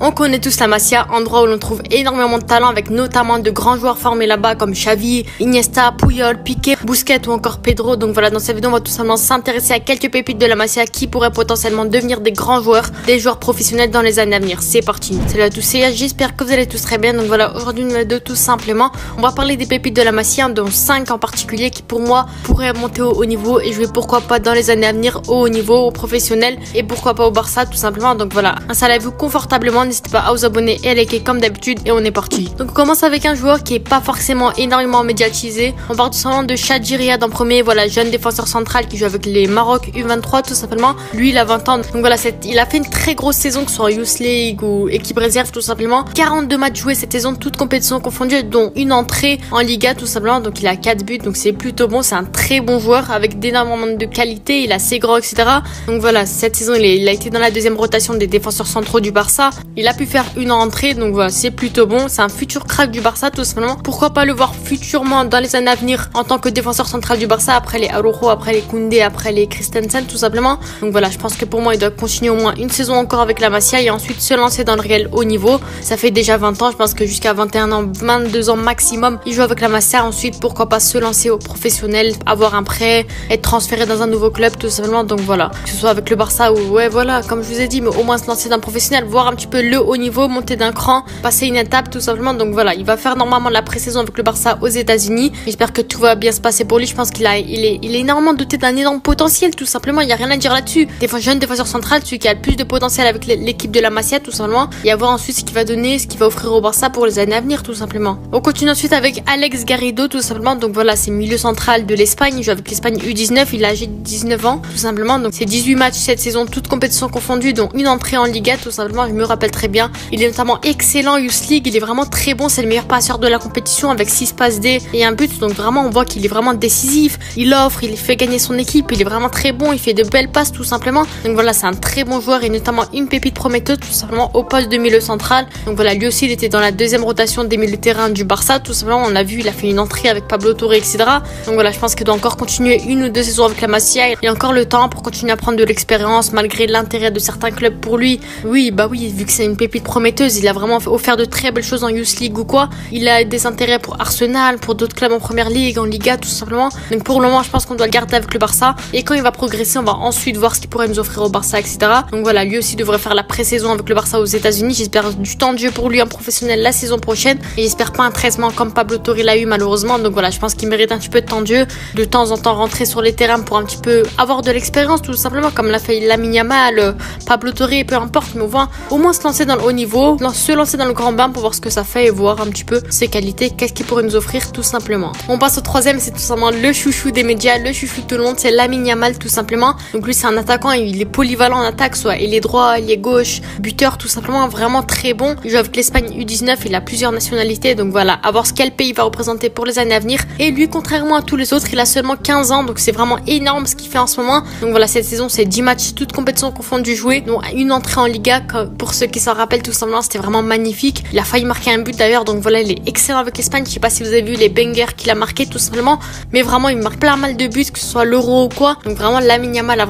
On connaît tous la Masia, endroit où l'on trouve énormément de talent avec notamment de grands joueurs formés là-bas comme Xavi, Iniesta, Puyol, Piqué, Busquets ou encore Pedro. Donc voilà, dans cette vidéo on va tout simplement s'intéresser à quelques pépites de la Masia qui pourraient potentiellement devenir des grands joueurs, des joueurs professionnels dans les années à venir. C'est parti. Salut à tous, c'est Yash, j'espère que vous allez tous très bien. Donc voilà, aujourd'hui une vidéo tout simplement, on va parler des pépites de la Masia, dont 5 en particulier qui pour moi pourraient monter au haut niveau et jouer pourquoi pas dans les années à venir au haut niveau, au professionnel et pourquoi pas au Barça tout simplement. Donc voilà, installez-vous confortablement, n'hésitez pas à vous abonner et à liker comme d'habitude et on est parti. Donc on commence avec un joueur qui est pas forcément énormément médiatisé. On part tout simplement de Chadji Riyad en premier, voilà, jeune défenseur central qui joue avec les Maroc U23 tout simplement. Lui il a 20 ans, donc voilà, il a fait une très grosse saison que ce soit Youth League ou équipe réserve tout simplement. 42 matchs joués cette saison, toutes compétitions confondues, dont une entrée en Liga tout simplement. Donc il a 4 buts, donc c'est plutôt bon, c'est un très bon joueur avec d'énormément de qualité, il a assez gros etc. Donc voilà, cette saison il a été dans la deuxième rotation des défenseurs centraux du Barça. Il a pu faire une entrée, donc voilà, c'est plutôt bon. C'est un futur crack du Barça tout simplement. Pourquoi pas le voir futurement dans les années à venir en tant que défenseur central du Barça après les Araujo, après les Koundé, après les Christensen tout simplement. Donc voilà, je pense que pour moi il doit continuer au moins une saison encore avec la Masia et ensuite se lancer dans le réel haut niveau. Ça fait déjà 20 ans, je pense que jusqu'à 21 ans, 22 ans maximum, il joue avec la Masia. Ensuite pourquoi pas se lancer au professionnel, avoir un prêt, être transféré dans un nouveau club tout simplement. Donc voilà, que ce soit avec le Barça ou ouais voilà, comme je vous ai dit, mais au moins se lancer dans le professionnel, voir un petit peu le haut niveau, monter d'un cran, passer une étape tout simplement. Donc voilà, il va faire normalement la pré-saison avec le Barça aux États-Unis. J'espère que tout va bien se passer pour lui. Je pense il est énormément doté d'un énorme potentiel tout simplement. Il y a rien à dire là-dessus. Jeune défenseur central, celui qui a le plus de potentiel avec l'équipe de la Masia tout simplement. Et à voir ensuite ce qu'il va donner, ce qu'il va offrir au Barça pour les années à venir tout simplement. On continue ensuite avec Alex Garrido tout simplement. Donc voilà, c'est milieu central de l'Espagne. Il joue avec l'Espagne U19. Il a âgé de 19 ans tout simplement. Donc c'est 18 matchs cette saison, toutes compétitions confondues, dont une entrée en Liga tout simplement. Je me rappelle très bien. Il est notamment excellent Youth League. Il est vraiment très bon. C'est le meilleur passeur de la compétition avec 6 passes D et un but. Donc vraiment, on voit qu'il est vraiment décisif. Il offre, il fait gagner son équipe. Il est vraiment très bon. Il fait de belles passes tout simplement. Donc voilà, c'est un très bon joueur et notamment une pépite prometteuse tout simplement au poste de milieu central. Donc voilà, lui aussi il était dans la deuxième rotation des milieux de terrain du Barça tout simplement. On l'a vu, il a fait une entrée avec Pablo Torre etc. Donc voilà, je pense qu'il doit encore continuer une ou deux saisons avec la Masia. Il a encore le temps pour continuer à prendre de l'expérience malgré l'intérêt de certains clubs pour lui. Oui, vu que c'est une pépite prometteuse, il a vraiment offert de très belles choses en Youth League ou quoi. Il a des intérêts pour Arsenal, pour d'autres clubs en Première Ligue, en Liga tout simplement. Donc pour le moment, je pense qu'on doit le garder avec le Barça. Et quand il va progresser, on va ensuite voir ce qu'il pourrait nous offrir au Barça, etc. Donc voilà, lui aussi devrait faire la pré-saison avec le Barça aux États-Unis. J'espère du temps de jeu pour lui en professionnel la saison prochaine. Et j'espère pas un 13 mois comme Pablo Torre l'a eu malheureusement. Donc voilà, je pense qu'il mérite un petit peu de temps de jeu. De temps en temps rentrer sur les terrains pour un petit peu avoir de l'expérience tout simplement, comme l'a fait Lamine Yamal, Pablo Torre, peu importe. Mais au moins se lancer dans le haut niveau, se lancer dans le grand bain pour voir ce que ça fait et voir un petit peu ses qualités, qu'est-ce qu'il pourrait nous offrir tout simplement. On passe au troisième, c'est tout simplement le chouchou des médias, le chouchou de tout le monde, c'est Lamine Yamal tout simplement. Donc lui c'est un attaquant, il est polyvalent en attaque, soit il est droit, il est gauche, buteur tout simplement, vraiment très bon. Il joue avec l'Espagne U19, il a plusieurs nationalités, donc voilà, à voir quel pays il va représenter pour les années à venir. Et lui, contrairement à tous les autres, il a seulement 15 ans, donc c'est vraiment énorme ce qu'il fait en ce moment. Donc voilà, cette saison c'est 10 matchs, toutes compétitions confondues jouées, dont une entrée en Liga, pour ceux qui s'en rappellent tout simplement, c'était vraiment magnifique. Il a failli marquer un but d'ailleurs, donc voilà, il est excellent avec l'Espagne. Je sais pas si vous avez vu les bangers qu'il a marqué tout simplement, mais vraiment il marque plein mal de buts, que ce soit l'Euro ou quoi. Donc vraiment Lamine Yamal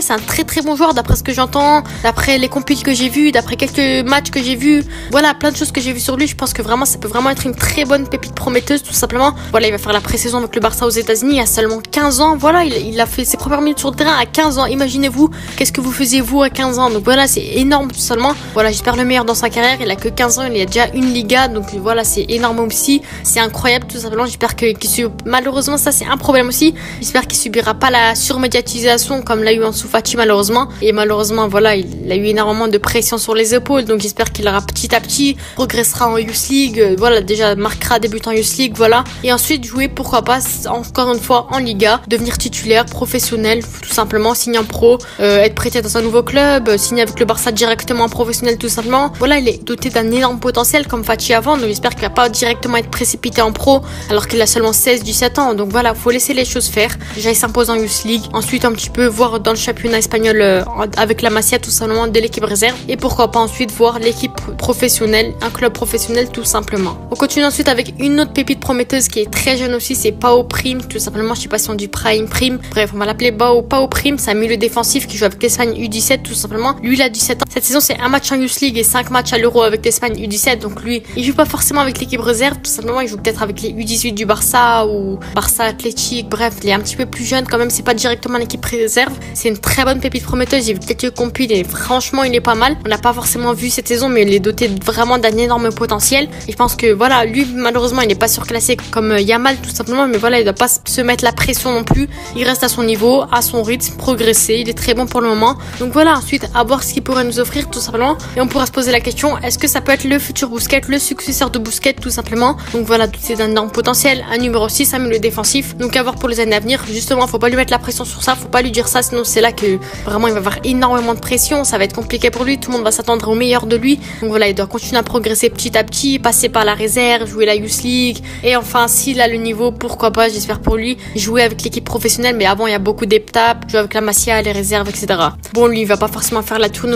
c'est un très très bon joueur d'après ce que j'entends, d'après les compiles que j'ai vus, d'après quelques matchs que j'ai vus, voilà, plein de choses que j'ai vues sur lui. Je pense que vraiment ça peut vraiment être une très bonne pépite prometteuse tout simplement. Voilà, il va faire la pré-saison avec le Barça aux États-Unis à seulement 15 ans. Voilà, il a fait ses premières minutes sur le terrain à 15 ans. Imaginez-vous, qu'est-ce que vous faisiez vous à 15 ans? Donc voilà, c'est énorme tout seulement. Voilà, j'espère le meilleur dans sa carrière. Il a que 15 ans, il a déjà une Liga, donc voilà, c'est énorme aussi. C'est incroyable tout simplement. J'espère malheureusement ça c'est un problème aussi. J'espère qu'il subira pas la surmédiatisation comme l'a eu Ansu Fati malheureusement. Et malheureusement voilà, il a eu énormément de pression sur les épaules, donc j'espère qu'il aura petit à petit progressera en Youth League. Voilà, déjà marquera débutant Youth League, voilà. Et ensuite jouer pourquoi pas encore une fois en Liga, devenir titulaire, professionnel, tout simplement, signer en pro, être prêté dans un nouveau club, signer avec le Barça directement en professionnel tout simplement. Voilà, il est doté d'un énorme potentiel comme Fati avant, donc j'espère qu'il va pas directement être précipité en pro alors qu'il a seulement 16-17 ans. Donc voilà, faut laisser les choses faire. Déjà il s'impose en Youth League, ensuite un petit peu voir dans le championnat espagnol avec la Masia tout simplement de l'équipe réserve, et pourquoi pas ensuite voir l'équipe professionnelle, un club professionnel tout simplement. On continue ensuite avec une autre pépite prometteuse qui est très jeune aussi, c'est Pau Prim tout simplement. Je sais pas si on dit Prime, bref on va l'appeler Pau Prim. C'est un milieu défensif qui joue avec l'Espagne U17 tout simplement. Lui il a 17 ans. Cette saison c'est un match en Youth League et 5 matchs à l'Euro avec l'Espagne U17. Donc lui, il joue pas forcément avec l'équipe réserve, tout simplement il joue peut-être avec les U18 du Barça ou Barça Athletic. Bref, il est un petit peu plus jeune quand même, c'est pas directement l'équipe réserve. C'est une très bonne pépite prometteuse, j'ai vu quelques compiles et franchement il est pas mal. On n'a pas forcément vu cette saison, mais il est doté vraiment d'un énorme potentiel. Et je pense que voilà, lui malheureusement il est pas surclassé comme Yamal tout simplement, mais voilà, il doit pas se mettre la pression non plus. Il reste à son niveau, à son rythme, progresser. Il est très bon pour le moment. Donc voilà, ensuite à voir ce qu'il pourrait nous offrir tout simplement. Et on pourra se poser la question, est-ce que ça peut être le futur Busquets, le successeur de Busquets tout simplement. Donc voilà, c'est d'un énorme potentiel. Un numéro 6, un milieu défensif. Donc à voir pour les années à venir. Justement, faut pas lui mettre la pression sur ça, faut pas lui dire ça, sinon c'est là que vraiment il va avoir énormément de pression. Ça va être compliqué pour lui. Tout le monde va s'attendre au meilleur de lui. Donc voilà, il doit continuer à progresser petit à petit, passer par la réserve, jouer la Youth League. Et enfin, s'il a le niveau, pourquoi pas, j'espère pour lui, jouer avec l'équipe professionnelle. Mais avant, il y a beaucoup d'étapes, jouer avec la Masia, les réserves, etc. Bon, lui, il va pas forcément faire la tournée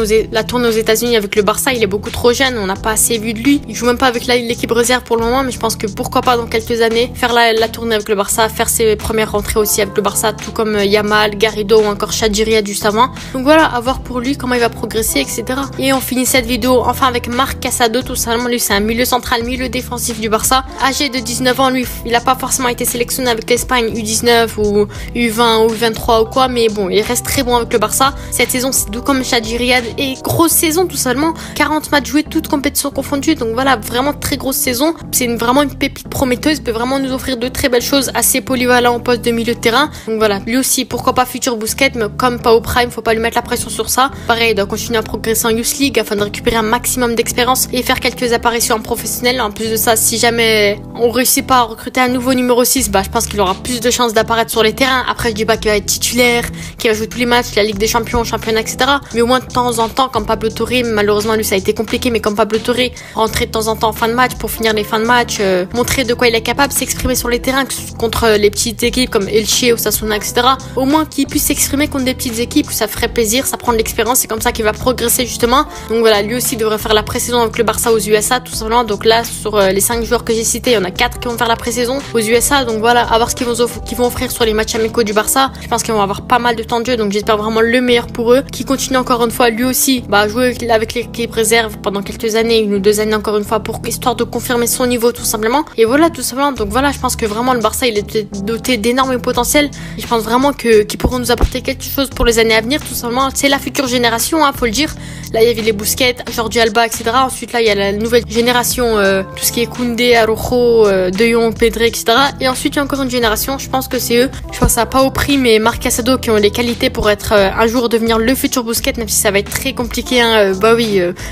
aux États-Unis avec le Barça. Il est beaucoup trop jeune, on n'a pas assez vu de lui. Il joue même pas avec l'équipe réserve pour le moment, mais je pense que pourquoi pas dans quelques années faire la tournée avec le Barça, faire ses premières rentrées aussi avec le Barça, tout comme Yamal, Garrido ou encore Chadji juste avant. Donc voilà, à voir pour lui comment il va progresser, etc. Et on finit cette vidéo enfin avec Marc Casado, tout simplement. Lui, c'est un milieu central, milieu défensif du Barça, âgé de 19 ans. Lui, il a pas forcément été sélectionné avec l'Espagne U19 ou U20 ou U23 ou quoi, mais bon, il reste très bon avec le Barça. Cette saison, c'est tout comme Chadji Riyad, et grosse saison tout simplement, 40 matchs joués, toutes compétitions confondues. Donc voilà, vraiment très grosse saison. C'est vraiment une pépite prometteuse, peut vraiment nous offrir de très belles choses, assez polyvalent au poste de milieu de terrain. Donc voilà, lui aussi, pourquoi pas futur Busquets, mais comme pas au prime, faut pas lui mettre la pression sur ça. Pareil, il doit continuer à progresser en Youth League afin de récupérer un maximum d'expérience et faire quelques apparitions en professionnel. En plus de ça, si jamais on réussit pas à recruter un nouveau numéro 6, bah je pense qu'il aura plus de chances d'apparaître sur les terrains. Après, je dis pas qu'il va être titulaire, qu'il va jouer tous les matchs, la Ligue des Champions, championnat, etc. Mais au moins de temps en temps, comme Pablo Torre, malheureusement lui ça a été compliqué, mais comme Pablo Torre, rentrer de temps en temps en fin de match pour finir les fins de match, montrer de quoi il est capable, s'exprimer sur les terrains contre les petites équipes comme Elche, Osasuna, etc. Au moins qu'il puisse s'exprimer contre des petites équipes, ça ferait plaisir, ça prend de l'expérience, c'est comme ça qu'il va progresser justement. Donc voilà, lui aussi devrait faire la pré-saison avec le Barça aux USA tout simplement. Donc là, sur les 5 joueurs que j'ai cités, il y en a 4 qui vont faire la pré-saison aux USA. Donc voilà, à voir ce qu'ils vont offrir sur les matchs amicaux du Barça. Je pense qu'ils vont avoir pas mal de temps de jeu, donc j'espère vraiment le meilleur pour eux. Qui continue encore une fois lui aussi jouer avec l'équipe réserve pendant quelques années, 1 ou 2 années encore une fois, pour histoire de confirmer son niveau tout simplement. Et voilà, tout simplement. Donc voilà, je pense que vraiment le Barça il est doté d'énormes potentiels. Et je pense vraiment qu'ils pourront nous apporter quelque chose pour les années à venir tout simplement. C'est la future génération, faut le dire. Là il y avait les Busquets, Jordi Alba, etc. Ensuite là il y a la nouvelle génération, tout ce qui est Koundé, Araujo, De Jong, Pedri, etc. Et ensuite il y a encore une génération, je pense que c'est eux. Je pense à pas au prix, mais Marc Casado qui ont les qualités pour être un jour devenir le futur Busquets, même si ça va être très compliqué.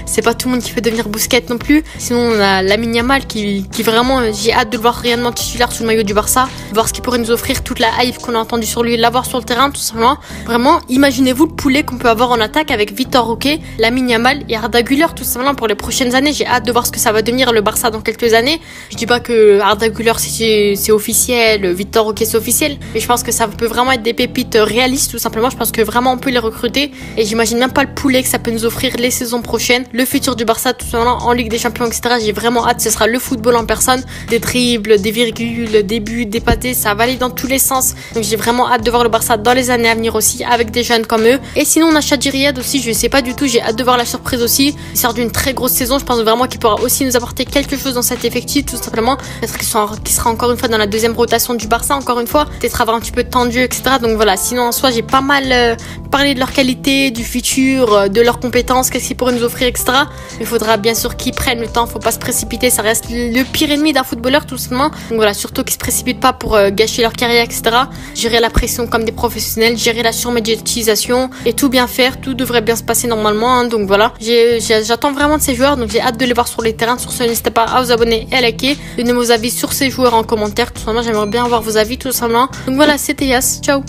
C'est pas tout le monde qui peut devenir Busquets non plus. Sinon on a Lamine Yamal qui vraiment, j'ai hâte de le voir réellement titulaire sous le maillot du Barça, voir ce qu'il pourrait nous offrir, toute la hype qu'on a entendue sur lui, l'avoir sur le terrain tout simplement. Vraiment, imaginez-vous le poulet qu'on peut avoir en attaque avec Vitor Roque, Lamine Yamal et Arda Güler tout simplement pour les prochaines années. J'ai hâte de voir ce que ça va devenir le Barça dans quelques années. Je dis pas que Arda Güler c'est officiel, Vitor Roque c'est officiel, mais je pense que ça peut vraiment être des pépites réalistes tout simplement. Je pense que vraiment on peut les recruter et j'imagine même pas le poulet que ça peut nous offrir les saisons prochaines. Le futur du Barça tout simplement en Ligue des Champions, etc. J'ai vraiment hâte, ce sera le football en personne, des dribbles, des virgules, des buts, des pâtés, ça va aller dans tous les sens. Donc j'ai vraiment hâte de voir le Barça dans les années à venir aussi avec des jeunes comme eux. Et sinon on a Chadji Riyad aussi, je sais pas du tout, j'ai hâte de voir la surprise aussi. Il sort d'une très grosse saison, je pense vraiment qu'il pourra aussi nous apporter quelque chose dans cet effectif tout simplement. Peut-être qu'il sera encore une fois dans la deuxième rotation du Barça, encore une fois, peut-être avoir un petit peu de temps de jeu, etc. Donc voilà, sinon en soi j'ai pas mal parlé de leur qualité, du futur, de leurs compétences, qu'est-ce qu'ils pourraient nous offrir, etc. Mais il faudra bien sûr qu'ils prennent le temps, faut pas se précipiter, ça reste le pire ennemi d'un footballeur tout simplement. Donc voilà, surtout qu'ils se précipitent pas pour gâcher leur carrière, etc. Gérer la pression comme des professionnels, gérer la surmédiatisation et tout bien faire, tout devrait bien se passer normalement, hein. Donc voilà, j'attends vraiment de ces joueurs, donc j'ai hâte de les voir sur les terrains. Sur ce, n'hésitez pas à vous abonner et à liker, donnez vos avis sur ces joueurs en commentaire, tout simplement, j'aimerais bien avoir vos avis tout simplement. Donc voilà, c'était Yas, ciao.